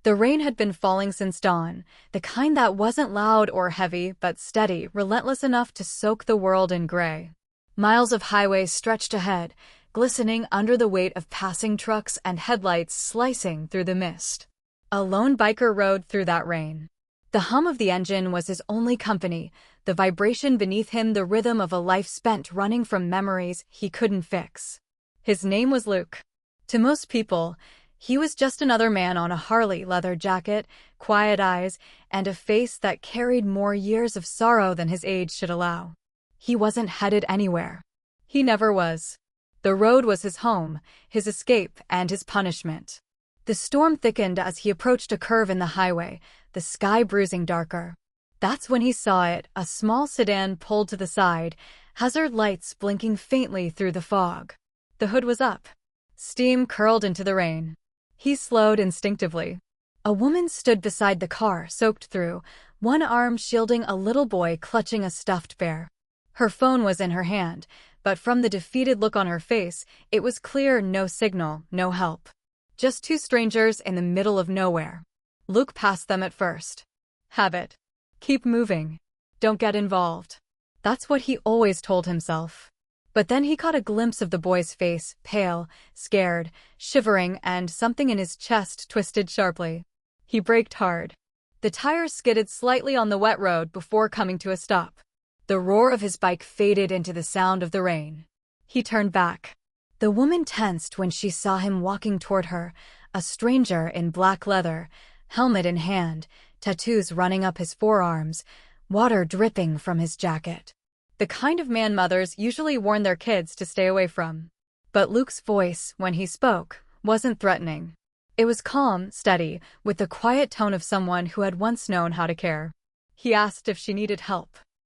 The rain had been falling since dawn, the kind that wasn't loud or heavy but steady, relentless enough to soak the world in gray. Miles of highway stretched ahead, glistening under the weight of passing trucks and headlights slicing through the mist. A lone biker rode through that rain. The hum of the engine was his only company, the vibration beneath him the rhythm of a life spent running from memories he couldn't fix. His name was Luke. To most people, he was just another man on a Harley, leather jacket, quiet eyes, and a face that carried more years of sorrow than his age should allow. He wasn't headed anywhere. He never was. The road was his home, his escape, and his punishment. The storm thickened as he approached a curve in the highway, the sky bruising darker. That's when he saw it, a small sedan pulled to the side, hazard lights blinking faintly through the fog. The hood was up. Steam curled into the rain. He slowed instinctively. A woman stood beside the car, soaked through, one arm shielding a little boy clutching a stuffed bear. Her phone was in her hand, but from the defeated look on her face, it was clear no signal, no help. Just two strangers in the middle of nowhere. Luke passed them at first. Habit. Keep moving. Don't get involved. That's what he always told himself. But then he caught a glimpse of the boy's face, pale, scared, shivering, and something in his chest twisted sharply. He braked hard. The tires skidded slightly on the wet road before coming to a stop. The roar of his bike faded into the sound of the rain. He turned back. The woman tensed when she saw him walking toward her, a stranger in black leather, helmet in hand, tattoos running up his forearms, water dripping from his jacket. The kind of man mothers usually warn their kids to stay away from. But Luke's voice, when he spoke, wasn't threatening. It was calm, steady, with the quiet tone of someone who had once known how to care. He asked if she needed help.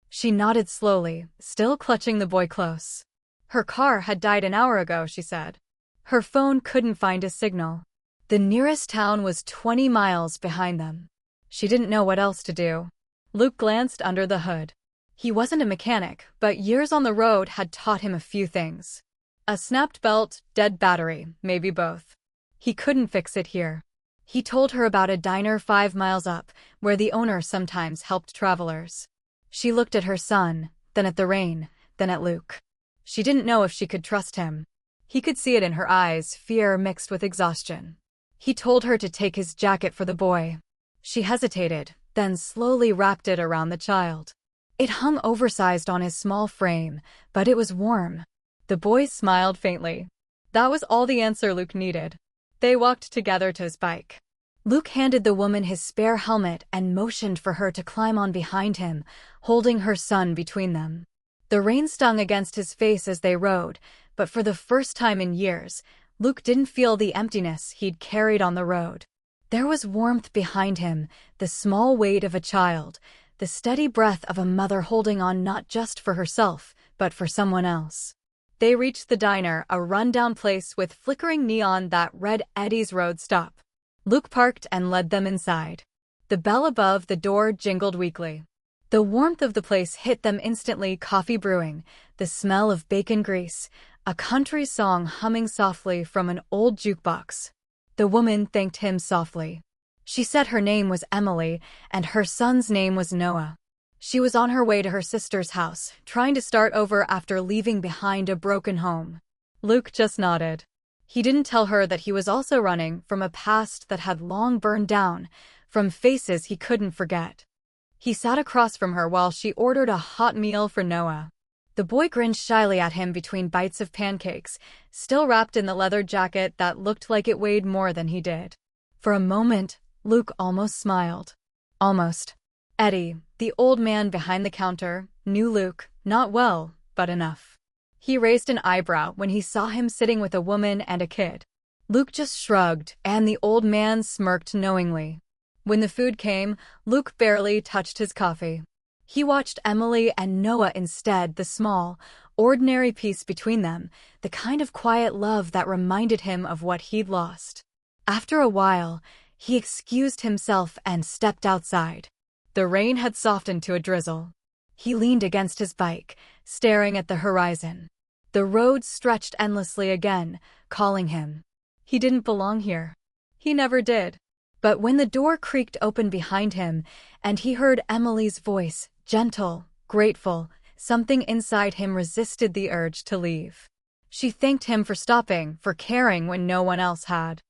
She nodded slowly, still clutching the boy close. Her car had died an hour ago, she said. Her phone couldn't find a signal. The nearest town was 20 miles behind them. She didn't know what else to do. Luke glanced under the hood. He wasn't a mechanic, but years on the road had taught him a few things. A snapped belt, dead battery, maybe both. He couldn't fix it here. He told her about a diner 5 miles up, where the owner sometimes helped travelers. She looked at her son, then at the rain, then at Luke. She didn't know if she could trust him. He could see it in her eyes, fear mixed with exhaustion. He told her to take his jacket for the boy. She hesitated, then slowly wrapped it around the child. It hung oversized on his small frame, but it was warm. The boy smiled faintly. That was all the answer Luke needed. They walked together to his bike. Luke handed the woman his spare helmet and motioned for her to climb on behind him, holding her son between them. The rain stung against his face as they rode, but for the first time in years, Luke didn't feel the emptiness he'd carried on the road. There was warmth behind him, the small weight of a child, the steady breath of a mother holding on not just for herself, but for someone else. They reached the diner, a rundown place with flickering neon that read Eddie's Road Stop. Luke parked and led them inside. The bell above the door jingled weakly. The warmth of the place hit them instantly, coffee brewing, the smell of bacon grease, a country song humming softly from an old jukebox. The woman thanked him softly. She said her name was Emily, and her son's name was Noah. She was on her way to her sister's house, trying to start over after leaving behind a broken home. Luke just nodded. He didn't tell her that he was also running from a past that had long burned down, from faces he couldn't forget. He sat across from her while she ordered a hot meal for Noah. The boy grinned shyly at him between bites of pancakes, still wrapped in the leather jacket that looked like it weighed more than he did. For a moment, Luke almost smiled. Almost. Eddie, the old man behind the counter, knew Luke, not well, but enough. He raised an eyebrow when he saw him sitting with a woman and a kid. Luke just shrugged, and the old man smirked knowingly. When the food came, Luke barely touched his coffee. He watched Emily and Noah instead, the small, ordinary peace between them, the kind of quiet love that reminded him of what he'd lost. After a while, he excused himself and stepped outside. The rain had softened to a drizzle. He leaned against his bike, staring at the horizon. The road stretched endlessly again, calling him. He didn't belong here. He never did. But when the door creaked open behind him, and he heard Emily's voice, gentle, grateful, something inside him resisted the urge to leave. She thanked him for stopping, for caring when no one else had.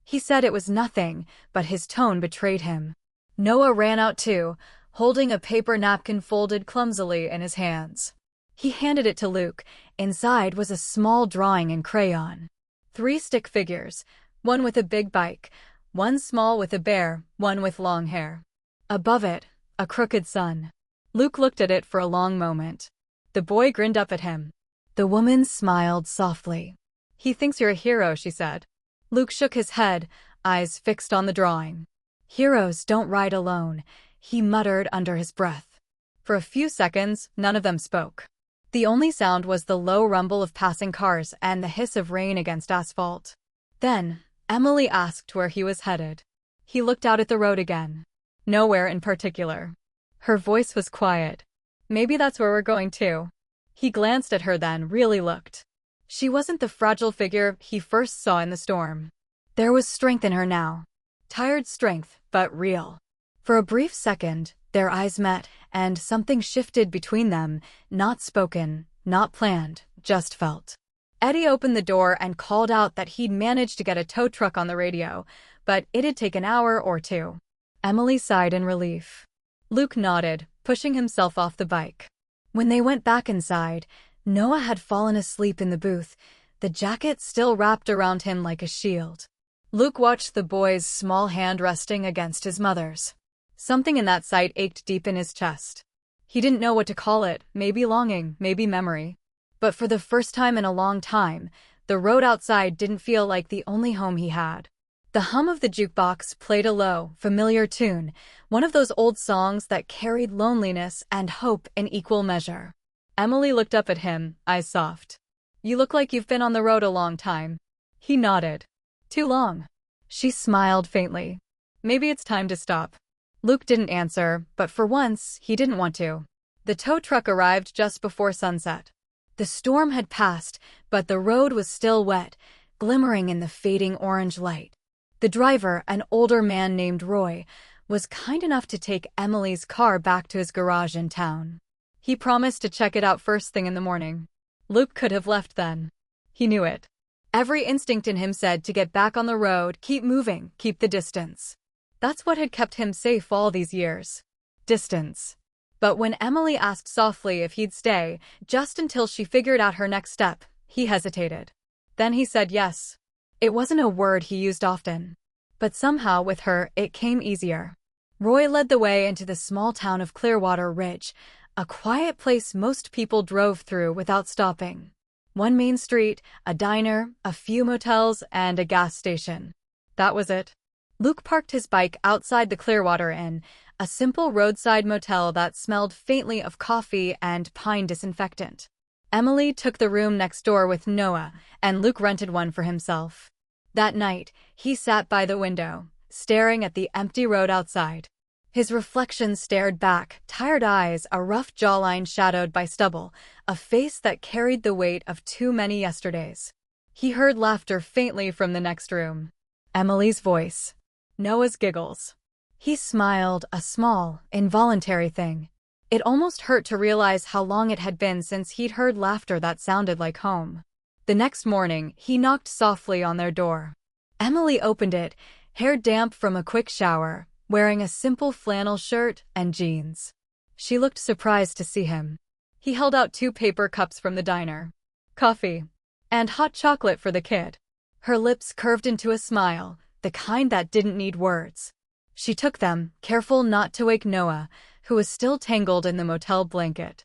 He said it was nothing, but his tone betrayed him. Noah ran out too, holding a paper napkin folded clumsily in his hands. He handed it to Luke. Inside was a small drawing in crayon. 3 stick figures, one with a big bike, one small with a bear, one with long hair. Above it, a crooked sun. Luke looked at it for a long moment. The boy grinned up at him. The woman smiled softly. "He thinks you're a hero," she said. Luke shook his head, eyes fixed on the drawing. "Heroes don't ride alone," he muttered under his breath. For a few seconds, none of them spoke. The only sound was the low rumble of passing cars and the hiss of rain against asphalt. Then, Emily asked where he was headed. He looked out at the road again. "Nowhere in particular." Her voice was quiet. "Maybe that's where we're going too." He glanced at her then really looked. She wasn't the fragile figure he first saw in the storm. There was strength in her now. Tired strength, but real. For a brief second, their eyes met, and something shifted between them, not spoken, not planned, just felt. Eddie opened the door and called out that he'd managed to get a tow truck on the radio, but it'd take an hour or 2. Emily sighed in relief. Luke nodded, pushing himself off the bike. When they went back inside, Noah had fallen asleep in the booth, the jacket still wrapped around him like a shield. Luke watched the boy's small hand resting against his mother's. Something in that sight ached deep in his chest. He didn't know what to call it, maybe longing, maybe memory. But for the first time in a long time, the road outside didn't feel like the only home he had. The hum of the jukebox played a low, familiar tune, one of those old songs that carried loneliness and hope in equal measure. Emily looked up at him, eyes soft. "You look like you've been on the road a long time." He nodded. "Too long." She smiled faintly. "Maybe it's time to stop." Luke didn't answer, but for once, he didn't want to. The tow truck arrived just before sunset. The storm had passed, but the road was still wet, glimmering in the fading orange light. The driver, an older man named Roy, was kind enough to take Emily's car back to his garage in town. He promised to check it out first thing in the morning. Luke could have left then. He knew it. Every instinct in him said to get back on the road, keep moving, keep the distance. That's what had kept him safe all these years. Distance. But when Emily asked softly if he'd stay, just until she figured out her next step, he hesitated. Then he said yes. It wasn't a word he used often. But somehow with her, it came easier. Roy led the way into the small town of Clearwater Ridge, a quiet place most people drove through without stopping. One main street, a diner, a few motels, and a gas station. That was it. Luke parked his bike outside the Clearwater Inn, a simple roadside motel that smelled faintly of coffee and pine disinfectant. Emily took the room next door with Noah, and Luke rented one for himself. That night, he sat by the window, staring at the empty road outside. His reflection stared back, tired eyes, a rough jawline shadowed by stubble, a face that carried the weight of too many yesterdays. He heard laughter faintly from the next room. Emily's voice. Noah's giggles. He smiled, a small, involuntary thing. It almost hurt to realize how long it had been since he'd heard laughter that sounded like home. The next morning, he knocked softly on their door. Emily opened it, hair damp from a quick shower, wearing a simple flannel shirt and jeans. She looked surprised to see him. He held out 2 paper cups from the diner. Coffee. And hot chocolate for the kid. Her lips curved into a smile, the kind that didn't need words. She took them, careful not to wake Noah, who was still tangled in the motel blanket.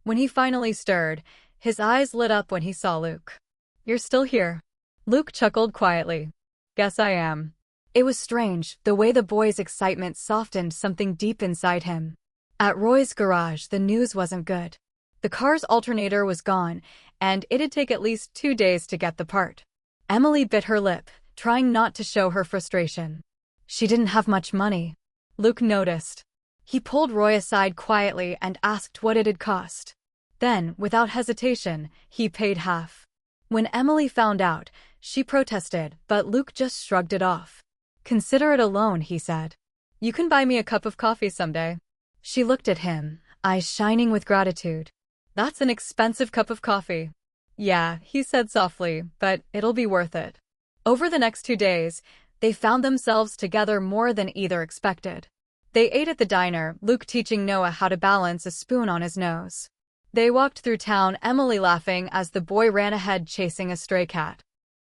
When he finally stirred, his eyes lit up when he saw Luke. "You're still here." Luke chuckled quietly. "Guess I am." It was strange, the way the boy's excitement softened something deep inside him. At Roy's garage, the news wasn't good. The car's alternator was gone, and it'd take at least 2 days to get the part. Emily bit her lip, trying not to show her frustration. She didn't have much money. Luke noticed. He pulled Roy aside quietly and asked what it had cost. Then, without hesitation, he paid half. When Emily found out, she protested, but Luke just shrugged it off. Consider it a loan, he said. You can buy me a cup of coffee someday. She looked at him, eyes shining with gratitude. That's an expensive cup of coffee. Yeah, he said softly, but it'll be worth it. Over the next 2 days, they found themselves together more than either expected. They ate at the diner, Luke teaching Noah how to balance a spoon on his nose. They walked through town, Emily laughing as the boy ran ahead chasing a stray cat.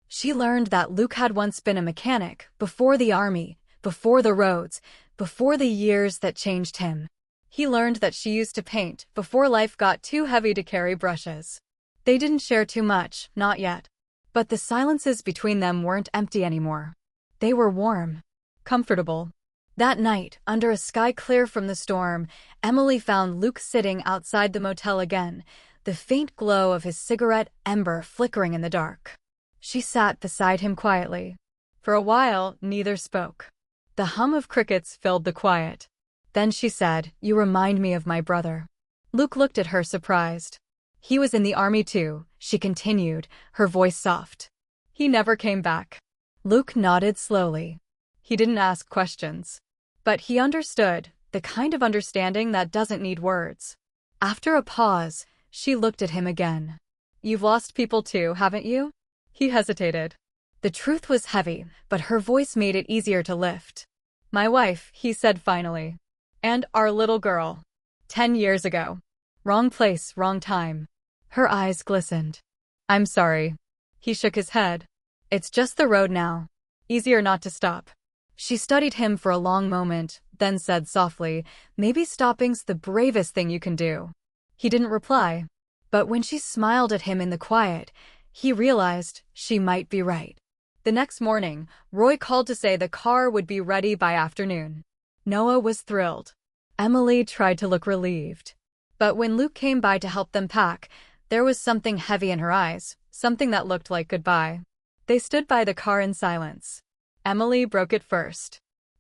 She learned that Luke had once been a mechanic, before the army, before the roads, before the years that changed him. He learned that she used to paint, before life got too heavy to carry brushes. They didn't share too much, not yet. But the silences between them weren't empty anymore. They were warm, comfortable. That night, under a sky clear from the storm, Emily found Luke sitting outside the motel again, the faint glow of his cigarette ember flickering in the dark. She sat beside him quietly. For a while, neither spoke. The hum of crickets filled the quiet. Then she said, "You remind me of my brother." Luke looked at her surprised. "He was in the army too," she continued, her voice soft. "He never came back." Luke nodded slowly. He didn't ask questions. But he understood, the kind of understanding that doesn't need words. After a pause, she looked at him again. "You've lost people too, haven't you?" He hesitated. The truth was heavy, but her voice made it easier to lift. "My wife," he said finally. "And our little girl. 10 years ago. Wrong place, wrong time." Her eyes glistened. "I'm sorry." He shook his head. "It's just the road now. Easier not to stop." She studied him for a long moment, then said softly, "Maybe stopping's the bravest thing you can do." He didn't reply. But when she smiled at him in the quiet, he realized she might be right. The next morning, Roy called to say the car would be ready by afternoon. Noah was thrilled. Emily tried to look relieved. But when Luke came by to help them pack, there was something heavy in her eyes, something that looked like goodbye. They stood by the car in silence. Emily broke it first.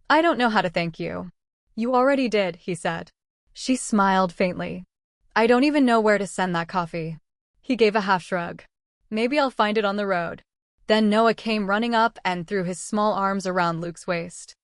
"I don't know how to thank you." "You already did," he said. She smiled faintly. "I don't even know where to send that coffee." He gave a half shrug. "Maybe I'll find it on the road." Then Noah came running up and threw his small arms around Luke's waist.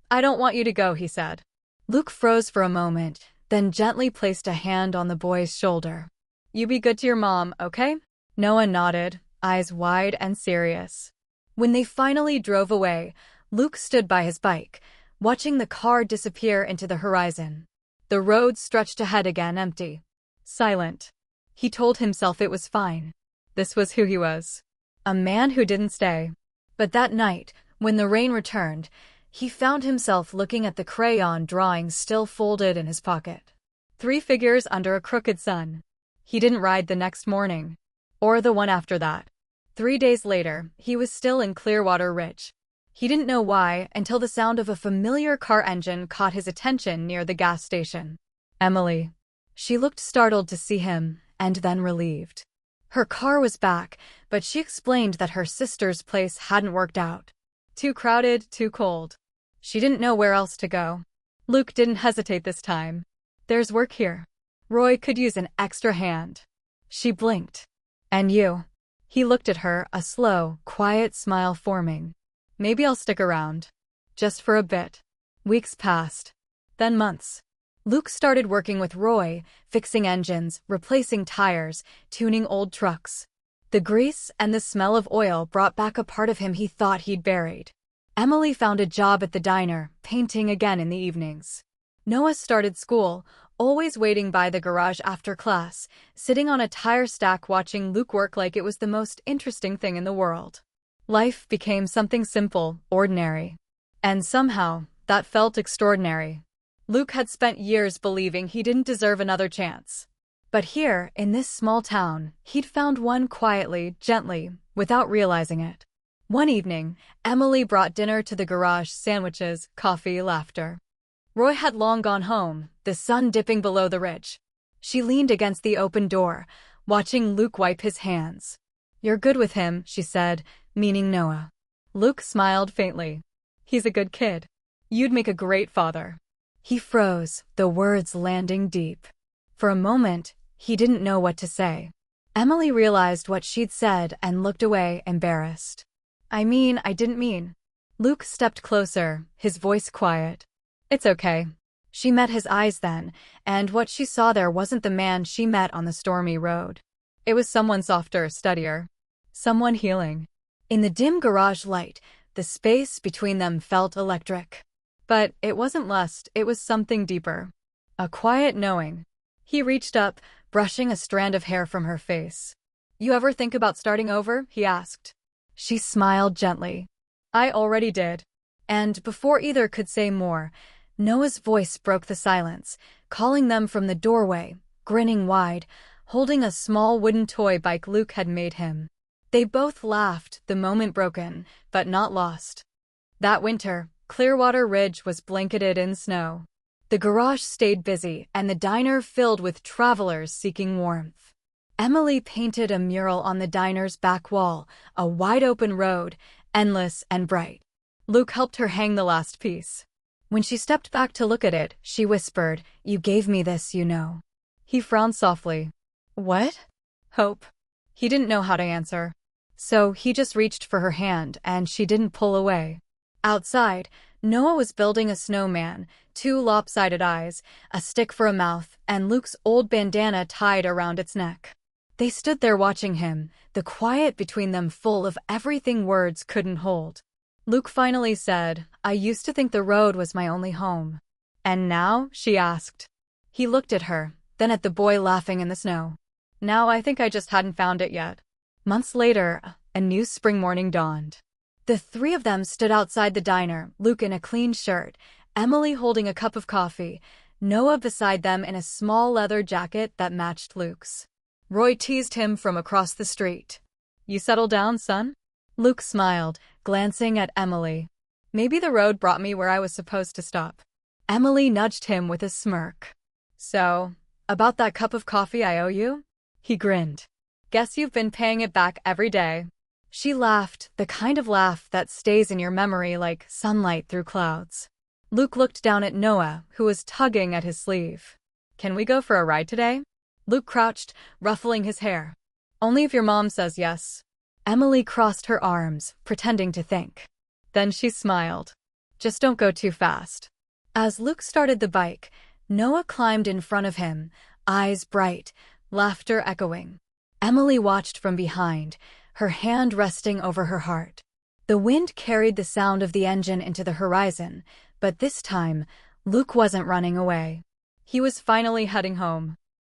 "I don't want you to go," he said. Luke froze for a moment, then gently placed a hand on the boy's shoulder. "You be good to your mom, okay?" Noah nodded, eyes wide and serious. When they finally drove away, Luke stood by his bike, watching the car disappear into the horizon. The road stretched ahead again, empty, silent. He told himself it was fine. This was who he was. A man who didn't stay. But that night, when the rain returned, he found himself looking at the crayon drawing still folded in his pocket. 3 figures under a crooked sun. He didn't ride the next morning. Or the one after that. 3 days later, he was still in Clearwater Ridge. He didn't know why until the sound of a familiar car engine caught his attention near the gas station. Emily. She looked startled to see him, and then relieved. Her car was back, but she explained that her sister's place hadn't worked out. Too crowded, too cold. She didn't know where else to go. Luke didn't hesitate this time. "There's work here. Roy could use an extra hand." She blinked. "And you?" He looked at her, a slow, quiet smile forming. "Maybe I'll stick around. Just for a bit." Weeks passed. Then months. Luke started working with Roy, fixing engines, replacing tires, tuning old trucks. The grease and the smell of oil brought back a part of him he thought he'd buried. Emily found a job at the diner, painting again in the evenings. Noah started school, always waiting by the garage after class, sitting on a tire stack watching Luke work like it was the most interesting thing in the world. Life became something simple, ordinary. And somehow, that felt extraordinary. Luke had spent years believing he didn't deserve another chance. But here, in this small town, he'd found one quietly, gently, without realizing it. One evening, Emily brought dinner to the garage, sandwiches, coffee, laughter. Roy had long gone home, the sun dipping below the ridge. She leaned against the open door, watching Luke wipe his hands. "You're good with him," she said, meaning Noah. Luke smiled faintly. "He's a good kid. You'd make a great father." He froze, the words landing deep. For a moment, he didn't know what to say. Emily realized what she'd said and looked away, embarrassed. I didn't mean." Luke stepped closer, his voice quiet. It's okay. She met his eyes then, and what she saw there wasn't the man she met on the stormy road. It was someone softer, steadier. Someone healing. In the dim garage light, the space between them felt electric. But it wasn't lust, it was something deeper. A quiet knowing. He reached up, brushing a strand of hair from her face. You ever think about starting over? He asked. She smiled gently. I already did. And before either could say more, Noah's voice broke the silence, calling them from the doorway, grinning wide, holding a small wooden toy bike Luke had made him. They both laughed, the moment broken, but not lost. That winter, Clearwater Ridge was blanketed in snow. The garage stayed busy, and the diner filled with travelers seeking warmth. Emily painted a mural on the diner's back wall, a wide-open road, endless and bright. Luke helped her hang the last piece. When she stepped back to look at it, she whispered, You gave me this, you know. He frowned softly. What? Hope. He didn't know how to answer. So he just reached for her hand, and she didn't pull away. Outside, Noah was building a snowman, 2 lopsided eyes, a stick for a mouth, and Luke's old bandana tied around its neck. They stood there watching him, the quiet between them full of everything words couldn't hold. Luke finally said, I used to think the road was my only home. And now? She asked. He looked at her, then at the boy laughing in the snow. Now I think I just hadn't found it yet. Months later, a new spring morning dawned. The 3 of them stood outside the diner, Luke in a clean shirt, Emily holding a cup of coffee, Noah beside them in a small leather jacket that matched Luke's. Roy teased him from across the street. You settled down, son? Luke smiled, glancing at Emily. Maybe the road brought me where I was supposed to stop. Emily nudged him with a smirk. So, about that cup of coffee I owe you? He grinned. Guess you've been paying it back every day. She laughed, the kind of laugh that stays in your memory like sunlight through clouds. Luke looked down at Noah, who was tugging at his sleeve. Can we go for a ride today? Luke crouched, ruffling his hair. Only if your mom says yes. Emily crossed her arms, pretending to think. Then she smiled. Just don't go too fast. As Luke started the bike, Noah climbed in front of him, eyes bright, laughter echoing. Emily watched from behind, her hand resting over her heart. The wind carried the sound of the engine into the horizon, but this time, Luke wasn't running away. He was finally heading home.